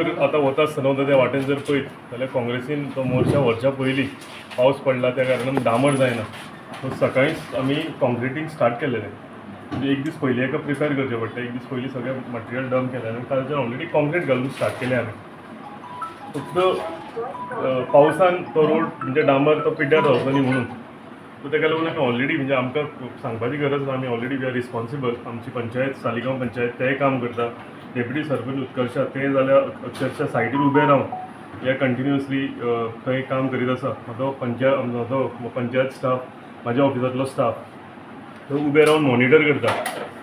जर आतां वता आसतना त्या वाटेन जर पळयत जाल्यार काँग्रेसीन तो मोर्चा व्हरच्या पयलीं पावस पडला त्या कारणान डांबर जायना. सो सकाळींच आमी कॉन्क्रिटींग स्टार्ट केलेलें. म्हणजे एक दीस पयलीं हेका प्रिपेर करचें पडटा. एक दीस पयलीं सगळें मटेरियल डंप केलें आनी ताजेर ऑलरेडी कॉन्क्रीट घालून स्टार्ट केलें आमी. फक्त पावसान तो रोड म्हणजे डांबर तो पिड्ड्यार रावचो न्ही म्हणून. सो ताका लागून आमी ऑलरेडी म्हणजे आमकां सांगपाची गरज ना, आमी ऑलरेडी वी आर रिस्पॉन्सिबल. आमची पंचायत सालिगांव पंचायत तेंय काम करता. डेप्युटी सरपंच उत्कर्शा ते जाल्यार अक्षरशा सायटीर उबे रावन हे कंटिन्युअसली थंय काम करीत आसा. म्हाजो पंचायत स्टाफ, म्हाज्या ऑफिसांतलो स्टाफ थंय उबे रावन मॉनिटर करता.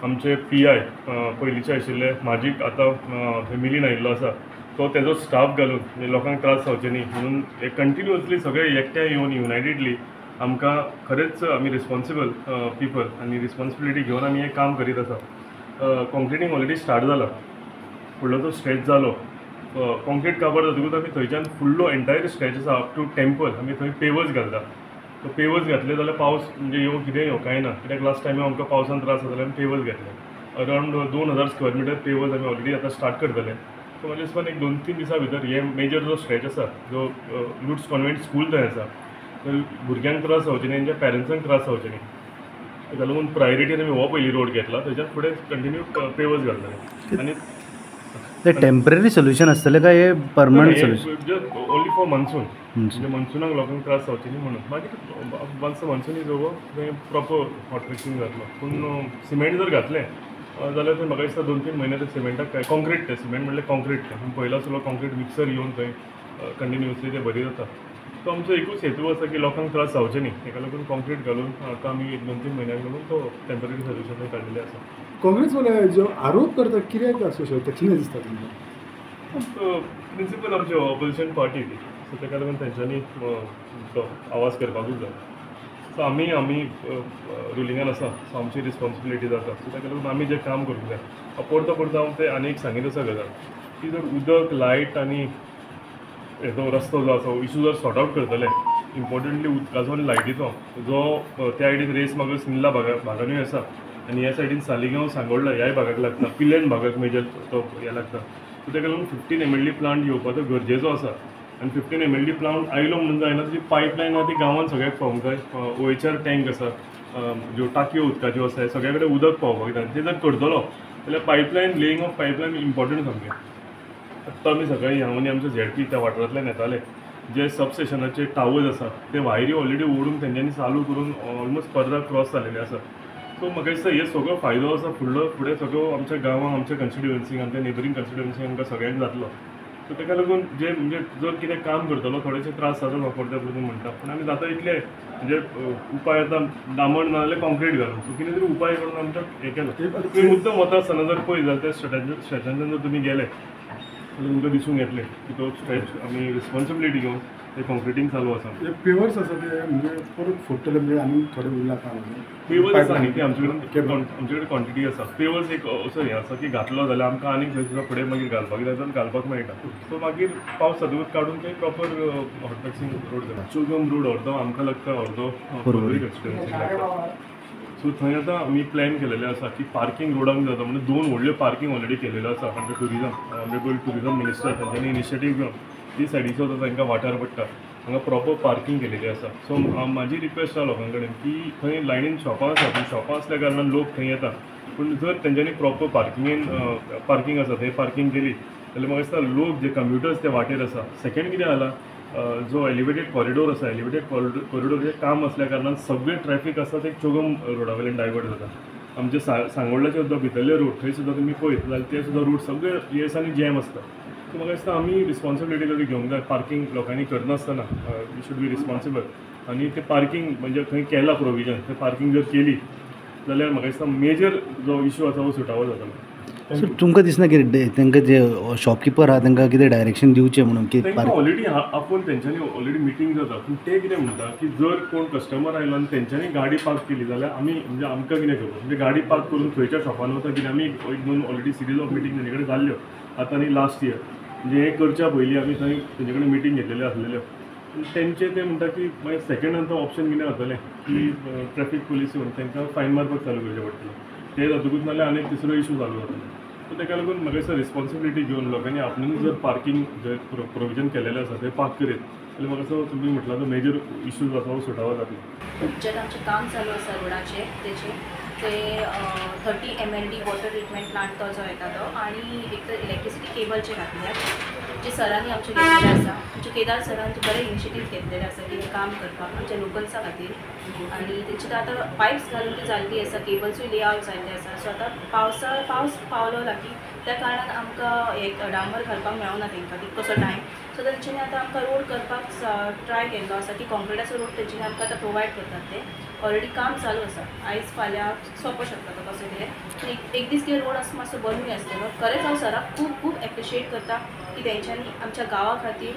आमचे PI पयलींचे आशिल्ले माजीक आतां थंय मिलीन आयिल्लो आसा तो तेजो स्टाफ घालून म्हणजे लोकांक त्रास जावचे न्ही म्हणून हे कंटिन्युअसली सगळे एकठांय येवन युनायटेडली आमकां खरेंच आमी रिस्पॉन्सिबल पीपल आनी रिस्पॉन्सिबिलिटी घेवन आमी हें काम करीत आसा. कॉन्क्रिटींग ऑलरेडी स्टार्ट जाला. फुडलो तो स्ट्रेच जालो. कॉन्क्रीट काबार जातकूच आमी थंयच्यान फुडलो एंटायर स्ट्रेच आसा अप टू टेंपल आमी थंय पेवर्स घालता. सो पेवर्स घातले जाल्यार पावस म्हणजे येवं कितें येवं कांय ना. कित्याक लास्ट टायम आमकां पावसान त्रास जाता जाल्यार आमी पेवर्स घातले. अरावंड 2000 स्क्वेअर मिटर पेवर्स आमी ऑलरेडी आतां स्टार्ट करतले. सो म्हाज्या हिसपान एक 2-3 दिसां भितर हे मेजर जो स्ट्रेच आसा जो लुट्स कॉन्वेंट स्कूल थंय आसा थंय भुरग्यांक त्रास जावचे न्ही, तेंच्या पॅरंट्सांक त्रास जावचे न्ही. ताका लागून प्रायोरिटीन आमी हो पयलीं रोड घेतला. तेच्यान फुडें कंटिन्यू पेवर्स घालतले. आनी ते टेम्पररी सोल्युशन आसतलें काय हे permanent solution? Only for monsoon. म्हणजे मनसुनाक लोकांक त्रास जावचे न्ही म्हणून. मागीर वन्स मनसून इज ओवर थंय प्रॉपर हॉट मिक्सिंग जातलो. पूण सिमेंट जर घातलें जाल्यार थंय म्हाका दिसता 2-3 म्हयने ते सिमेंटाक काय कॉन्क्रीट ते सिमेंट म्हणल्यार कॉन्क्रीट ते पूण पयलो आसलो कॉन्क्रीट मिक्सर येवन थंय कंटिन्युअसली ते भरी जाता. तो आमचो एकूच हेतू आसा की लोकांक त्रास जावचे न्ही. ताका लागून कॉन्क्रीट घालून आतां आमी 2-3 म्हयन्याक लागून तो टेम्पररी सोल्युशन थंय काडिल्लें आसा. काँग्रेस वाले जो आरोप करता कित्याक असो शकता, कितें दिसता तुमकां? प्रिंसिपल आमची ऑपोजिशन पार्टी ती. सो ताका लागून तेंच्यांनी तो आवाज करपाकूच जाय. सो आमी रुलिंगान आसा. सो आमची रिस्पॉन्सिबिलिटी जाता. सो ताका लागून आमी जें काम करूंक जाय. परतो परतो हांव तें आनी एक सांगीत आसा गजाल की जर उदक लायट आनी हेजो रस्तो जो आसा इशू जर सॉर्ट आवट करतले इम्पॉर्टंटली उदकाचो आनी लायटीचो जो त्या सायडीन रेस मागस निल्ला भागांनूय आसा आनी ह्या सायडीन सालिगांव सांगोळडा ह्याय भागाक लागता. पिलेन भागाक मेजर तो हे लागता. सो ताका लागून 15 MLD प्लांट येवपाचो गरजेचो आसा. आनी 15 MLD प्लांट आयलो म्हणून जायना. जी पायपलायन आसा ती गांवांत सगळ्याक पावूंक जाय. OHR टँक आसा, ज्यो टाकयो उदकाच्यो आसा सगळ्या कडेन उदक पावपाक जाय. ते जर करतलो जाल्यार pipeline laying of pipeline important सामकें. आत्तां आमी सकाळीं हांव आनी आमचे ZP त्या वाठारांतल्यान येताले. जे सबस्टेशनाचे टावर्स आसा ते वायरी ऑलरेडी ओडून तेंच्यांनी चालू करून ऑलमोस्ट पर्दा क्रॉस जालेले आसा. सो म्हाका दिसता हे सगळो फायदो आसा फुडें सगळो आमच्या गांवांक, आमच्या कन्स्टिट्युएन्सीक, आमच्या नेबरींग कन्स्टिट्युएन्सीक आमकां सगळ्यांक जातलो. सो ताका लागून जे म्हणजे जर कितें काम करतलो थोडेशे त्रास जाता वापरत्या परतून म्हणटा पूण आमी जाता इतले म्हणजे उपाय आतां डामर ना जाल्यार कॉन्क्रीट घालून सो कितें तरी उपाय करून आमकां हें केलो. तुमी मुद्दम वता आसतना जर पळय जाल्यार त्या स्ट्रेचांतल्यान जर तुमी गेले जाल्यार तुमकां दिसूंक येतलें की तो स्ट्रेच आमी रिस्पॉन्सिबिलिटी घेवन ते कॉन्क्रिटींग चालू आसा. पेवर्स आसा ते म्हणजे परत फोडटले म्हणजे आनी थोडे उरला काम. पेवर्स आसा न्ही ते आमचे कडेन क्वॉन्टिटी आसा. पेवर्स एक असो हें आसा की घातलो जाल्यार आमकां आनीक खंय सुद्दां फुडें मागीर घालपाक जाय जाल्यार घालपाक मेळटा. सो मागीर पावस जातकूच काडून ते प्रॉपर हॉट मिक्सिंग रोड जाता. चुगम रोड अर्दो आमकां लागता अर्दो पर्वरी कन्स्टिट्युएन्सीक लागता. सो थंय आतां आमी प्लॅन केलेलें आसा की पार्किंग रोडाक जाता म्हणजे 2 व्हडल्यो पार्किंग ऑलरेडी केलेल्यो आसा. आमचे टुरिजम मिनिस्टर तेंच्यांनी इनिशिएटीव घेवन ती सायडीचो जो तांकां वाठार पडटा हांगा प्रॉपर पार्किंग केलेली आसा. सो म्हाजी रिक्वेस्ट आसा लोकां कडेन की थंय लायनीन शॉपां आसा पूण शॉपां असल्या कारणान लोक थंय येता पूण जर तेंच्यांनी प्रॉपर पार्किंग आसा थंय पार्किंग केली जाल्यार म्हाका दिसता लोक जे कम्युटर्स ते वाटेर आसा. सेकेंड कितें जाला जो एलिवेटेड कॉरिडोर आसा एलिवेटेड कॉरिडोराचें काम असल्या कारणान सगळें ट्रॅफीक आसा ते चोगम रोडा वयल्यान डायवर्ट जाता. आमचे सांगोळड्याचे सुद्दां भितरले रूट थंय सुद्दां तुमी पळयत जाल्यार ते सुद्दां रूट सगळे येसांनी जॅम आसता. सो म्हाका दिसता आमी रिस्पॉन्सिबिलिटी तरी घेवंक जाय. पार्किंग लोकांनी करनासतना वी शूड बी रिस्पॉन्सिबल आनी ते पार्किंग म्हणजे थंय केलां प्रोविजन थंय पार्किंग जर केली जाल्यार म्हाका दिसता मेजर जो इशू आसा तो सुटावो जातलो. सो तुमकां दिसना की तांकां जे शॉपकिपर आहा तांकां कितें डायरेक्शन दिवचें म्हणून की ऑलरेडी आपूण तेंच्यांनी ऑलरेडी मिटींग जाता पूण ते कितें म्हणटा की जर कोण कस्टमर आयलो आनी तेंच्यांनी गाडी पार्क केली जाल्यार आमी म्हणजे आमकां कितें करप म्हणजे गाडी पार्क करून खंयच्या शॉपान वता कितें आमी एक दोन ऑलरेडी सिरीज ऑफ मिटींग तेंचे कडेन जाल्ल्यो आतां आनी लास्ट इयर म्हणजे हे करच्या पयलीं आमी थंय तेंचे कडेन मिटींग घेतलेल्यो आसलेल्यो. तेंचे ते म्हणटा की मागीर सेकेंडान तो ऑप्शन कितें जातलें की ट्रॅफीक पुलीस येवन तांकां फायन मारपाक चालू करचें पडटलें. ते जातकूच नाल्यार आनी एक तिसरो इशू चालू जातलो. सो ताका लागून म्हाका दिसता रिस्पॉन्सिबिलिटी घेवन लोकांनी आपणूच जर पार्किंग जर प्रोविजन केलेलें आसा थंय पार्क करीत जाल्यार म्हाका दिसता तुमी म्हटला तो मेजर इश्यूज आसा हो सुटावो जातलो. जेन्ना आमचें काम चालू आसा रोडाचें ते 30 MLD वॉटर ट्रिटमेंट प्लांट तो जो येता तो आनी एक तर इलेक्ट्रिसिटी केबलचे घातल्यात जे सरांनी आमचे घेतलेले आसा. आमचे केदार सरांचे बरे इनिशिएटीव घेतलेले आसा की काम करपाक आमच्या लोकल्सा खातीर आनी तेची आतां पायप्स घालून ती जाल्ली आसा केबल्सूय लेआउट जाल्ले आसा. सो आतां पावस पावलो की त्या कारणान आमकां एक डांबर घालपाक मेळना तांकां तितकोसो टायम. सो तेंच्यांनी आतां आमकां रोड करपाक ट्राय केल्लो आसा की कॉन्क्रिटाचो रोड तेंच्यांनी आमकां आतां प्रोवायड करतात ते. ऑलरेडी काम चालू आसा. आयज फाल्यां सोंपो शकता तो कसो कितें एक दीस कितें रोड असो मातसो बंदूय आसलेलो. खरेंच हांव सराक खूब खूब एप्रिशिएट करता की तेंच्यांनी आमच्या गांवा खातीर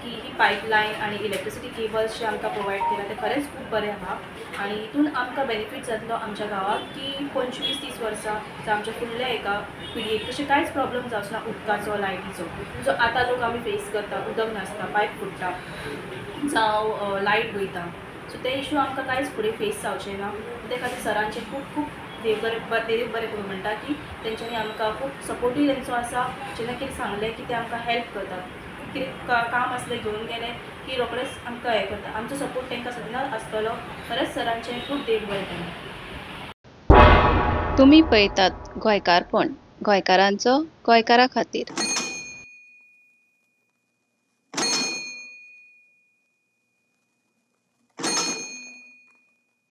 की ही पायपलायन आनी इलेक्ट्रिसिटी केबल्स जे आमकां प्रोवायड केला ते खरेंच खूब बरें आहा. आनी हितून आमकां बेनिफीट जातलो आमच्या गांवाक की 25-30 वर्सां जावं आमच्या फुडल्या एका पिडयेक तशें कांयच प्रॉब्लम जावचो ना उदकाचो लायटीचो. जो आतां लोक आमी फेस करता उदक नासता पायप फुट्टा जावं लायट वयता. सो ते इशू आमकां कांयच फुडें फेस जावचें ना. ते खातीर सरांचें खूब खूब देव बरें करूं म्हणटा की तेंच्यांनी आमकां खूब सपोर्टूय तेंचो आसा. जेन्ना कितें सांगलें की ते आमकां हेल्प करतात कितें काम असलें घेवन गेलें की रोखडेंच आमकां हें करता. आमचो सपोर्ट तांकां सदांच आसतलो. खरेंच सरांचें खूब देव बरें करूं. तुम्ही पळयतात गोंयकारपण गोंयकारांचो गोंयकारा खातीर.